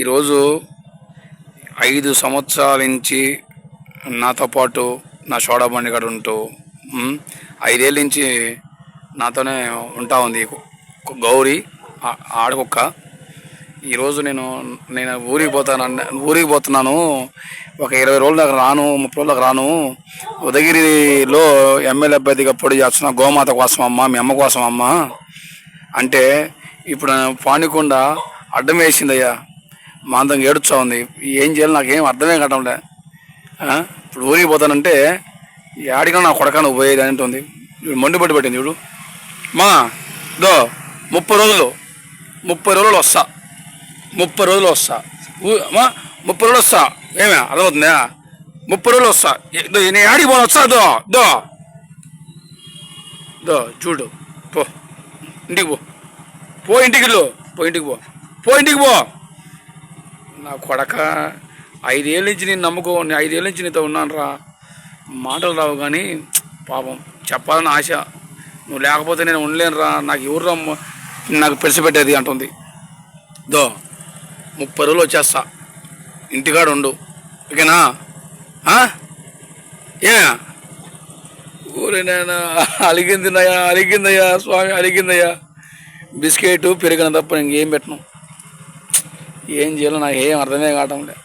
ఈరోజు 5 సంవత్సరాల నుంచి నాతో పాటు నా సోడా బండి కాడ ఉంటూ 5 ఏళ్ళ నుంచి నాతోనే ఉంటా ఉంది గౌరీ ఆడకుక్క. ఈరోజు నేను ఊరికి పోతున్నాను. ఒక 20 రోజుల దాకా రాను, 30 రోజుల దాకా రాను. ఉదయగిరిలో ఎమ్మెల్యే అభ్యర్థిగా పొడి చేస్తున్నా, గోమాత కోసం అమ్మ, మీ అమ్మ కోసం అమ్మ అంటే ఇప్పుడు పానికొండ అడ్డం వేసిందయ్యా. మా అందంగా ఏడుచా ఉంది. ఏం చేయాలి నాకేం అర్థమే కావట్లే. ఇప్పుడు ఊరికి పోతానంటే ఆడిగా నా కొడక నువ్వు పోయేది అంటుంది. మండుబడి పట్టింది చూడు మా. 30 రోజులు వస్తా, 30 రోజులు వస్తా మా, 30 రోజులు వస్తా. ఏమే అర్థమవుతుందా? 30 రోజులు వస్తా. నేను ఆడికి పోను, వస్తా. చూడు పో, ఇంటికి పో, ఇంటికి పో. నా కొడక 5 ఏళ్ళ నుంచి నేను నమ్ముకో, 5 ఏళ్ళ నుంచి నీతో ఉన్నాను రా. మాటలు రావు కానీ పాపం చెప్పాలని ఆశ. నువ్వు లేకపోతే నేను ఉండలేను రా, నాకు ఎవరు నాకు పెరిసిపెట్టేది అంటుంది. 30 రోజులు వచ్చేస్తా, ఇంటికాడ ఉండు, ఓకేనా? ఏ ఊరేనా? అలిగిందయ్యా స్వామి, అలిగిందయ్యా. బిస్కెట్ పెరిగిన తప్ప ఇంకేం పెట్టను. ఏం చేయాలో నాకు ఏం అర్థమే కావటం లేదు.